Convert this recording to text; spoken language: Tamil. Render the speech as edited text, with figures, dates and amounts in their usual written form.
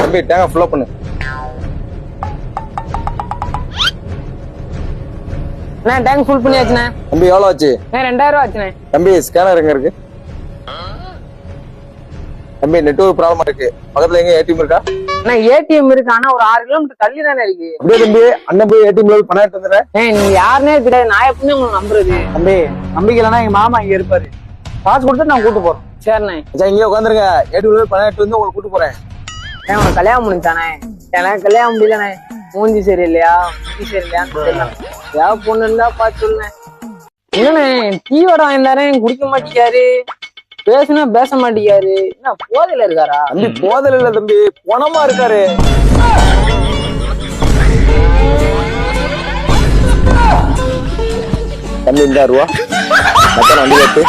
தம்பி டேங்க ஃபுல்லா பண்ணு. டேங்க் ஃபுல் பண்ணியாச்சுண்ணே. தம்பி எவ்வளவு ஆச்சு? 2000 ஆச்சுண்ணே. தம்பி ஸ்கேனர் எங்க இருக்கு? தம்பி நெட்வொர்க் ப்ராப்ளமா இருக்கு. பக்கத்துல எங்க ஏடிஎம் இருக்கா? ஏடிஎம் இருக்கு, ஆனா ஒரு 6 கிலோமீட்டர் தள்ளி தானே இருக்கு. அப்படியே தம்பி அண்ணன் போய் ஏடிஎம்ல பணம் எடுத்து வந்துடுறேன். நீங்க யாருன்னே தெரியாது, நான் எப்பவுமே உங்களுக்கு நம்புறது. தம்பி நம்பிக்கலன்னா எங்க மாமா இங்க இருப்பாரு, காசு கொடுத்து நான் கூட்டு போறேன். சரிண்ணே. இங்கே உட்காந்துருங்க, ஏடிஎம்ல பணம் எடுத்து வந்து உங்களுக்கு கூட்டு போறேன். உனக்கு கல்யாணம் முடிஞ்சானே? எனக்கு கல்யாணம் முடியலண்ணே. மூஞ்சி சரியில்லையா, மூஞ்சி சரியில்லையான்னு தெரியல. ஏதாவது பொண்ணு இருந்தா பார்த்து சொல்லுண்ணே. என்னண்ணே டீ வடை வாங்கியிருந்தாரேன், குடிக்க மாட்டேங்காரு, பேசுனா பேச மாட்டேங்காரு. என்ன போதையில இருக்காரா? தம்பி போதல இல்ல தம்பி, பணமா இருக்காரு. தம்பி இந்த ரூபா மச்சான் வண்டி எடுத்து